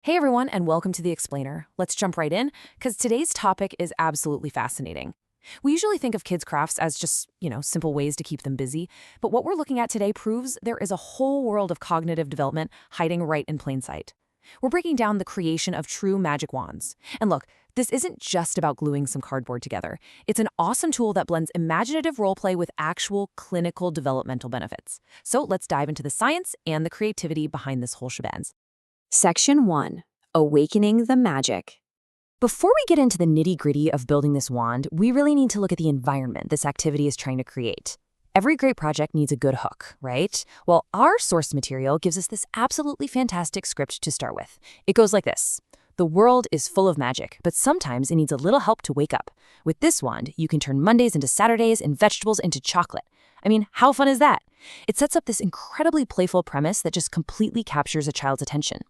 Hey everyone, and welcome to The Explainer. Let's jump right in, because today's topic is absolutely fascinating. We usually think of kids' crafts as just, simple ways to keep them busy, but what we're looking at today proves there is a whole world of cognitive development hiding right in plain sight. We're breaking down the creation of true magic wands. And look, this isn't just about gluing some cardboard together. It's an awesome tool that blends imaginative roleplay with actual clinical developmental benefits. So let's dive into the science and the creativity behind this whole shebang. Section 1. Awakening the Magic. Before we get into the nitty-gritty of building this wand, we really need to look at the environment this activity is trying to create. Every great project needs a good hook, right? Well, our source material gives us this absolutely fantastic script to start with. It goes like this. The world is full of magic, but sometimes it needs a little help to wake up. With this wand, you can turn Mondays into Saturdays and vegetables into chocolate. I mean, how fun is that? It sets up this incredibly playful premise that just completely captures a child's attention.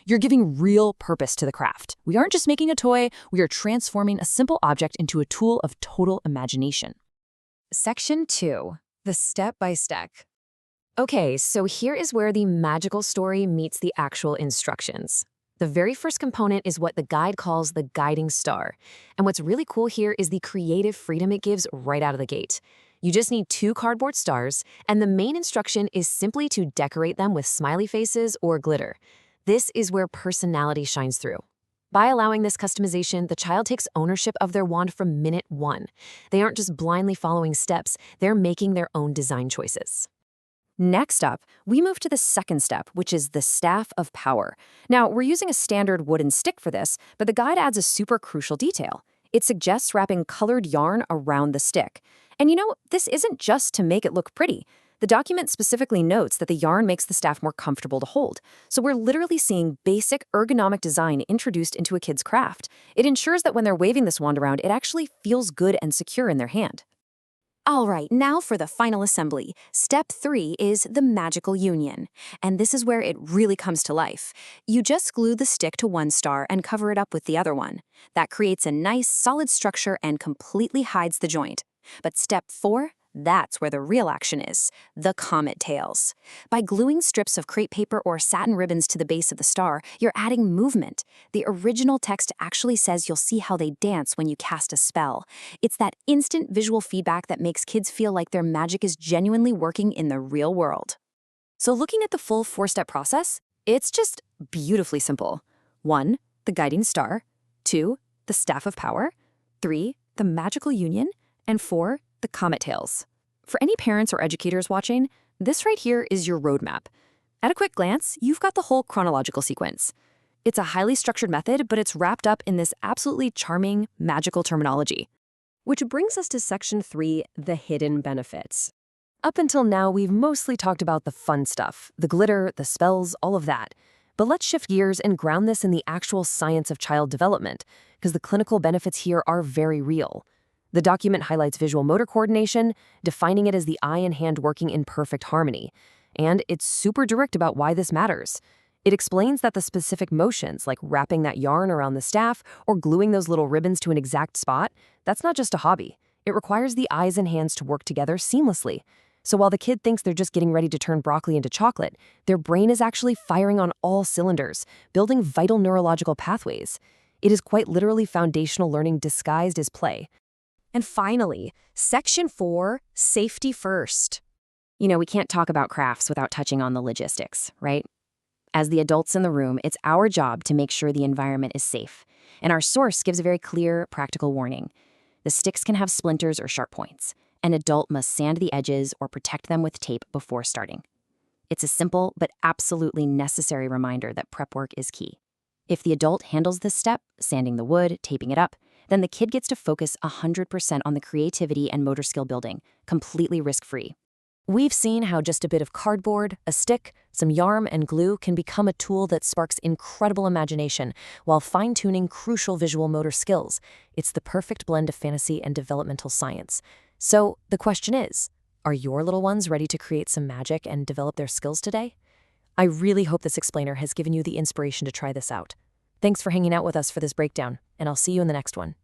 You're giving real purpose to the craft. We aren't just making a toy, we are transforming a simple object into a tool of total imagination. Section 2. The step-by-step. Okay, so here is where the magical story meets the actual instructions. The very first component is what the guide calls the guiding star. And what's really cool here is the creative freedom it gives right out of the gate. You just need 2 cardboard stars, and the main instruction is simply to decorate them with smiley faces or glitter. This is where personality shines through. By allowing this customization, the child takes ownership of their wand from minute 1. They aren't just blindly following steps, they're making their own design choices. Next up, we move to the second step, which is the Staff of Power. Now, we're using a standard wooden stick for this, but the guide adds a super crucial detail. It suggests wrapping colored yarn around the stick. And this isn't just to make it look pretty. The document specifically notes that the yarn makes the staff more comfortable to hold. So we're literally seeing basic ergonomic design introduced into a kid's craft. It ensures that when they're waving this wand around, it actually feels good and secure in their hand. All right, now for the final assembly. Step 3 is the magical union. And this is where it really comes to life. You just glue the stick to one star and cover it up with the other one. That creates a nice, solid structure and completely hides the joint. But step 4, that's where the real action is, the comet tails. By gluing strips of crepe paper or satin ribbons to the base of the star, you're adding movement. The original text actually says you'll see how they dance when you cast a spell. It's that instant visual feedback that makes kids feel like their magic is genuinely working in the real world. So looking at the full 4-step process, it's just beautifully simple. 1, the guiding star. 2, the staff of power. 3, the magical union. And 4, the comet tails. For any parents or educators watching, this right here is your roadmap. At a quick glance, you've got the whole chronological sequence. It's a highly structured method, but it's wrapped up in this absolutely charming, magical terminology. Which brings us to Section 3, the hidden benefits. Up until now, we've mostly talked about the fun stuff, the glitter, the spells, all of that. But let's shift gears and ground this in the actual science of child development, because the clinical benefits here are very real. The document highlights visual motor coordination, defining it as the eye and hand working in perfect harmony. And it's super direct about why this matters. It explains that the specific motions, like wrapping that yarn around the staff or gluing those little ribbons to an exact spot, that's not just a hobby. It requires the eyes and hands to work together seamlessly. So while the kid thinks they're just getting ready to turn broccoli into chocolate, their brain is actually firing on all cylinders, building vital neurological pathways. It is quite literally foundational learning disguised as play. And finally, Section 4, safety first. We can't talk about crafts without touching on the logistics, right? As the adults in the room, it's our job to make sure the environment is safe. And our source gives a very clear, practical warning. The sticks can have splinters or sharp points. An adult must sand the edges or protect them with tape before starting. It's a simple but absolutely necessary reminder that prep work is key. If the adult handles this step, sanding the wood, taping it up, then the kid gets to focus 100% on the creativity and motor skill building, completely risk-free. We've seen how just a bit of cardboard, a stick, some yarn, and glue can become a tool that sparks incredible imagination while fine-tuning crucial visual motor skills. It's the perfect blend of fantasy and developmental science. So the question is, are your little ones ready to create some magic and develop their skills today? I really hope this explainer has given you the inspiration to try this out. Thanks for hanging out with us for this breakdown, and I'll see you in the next one.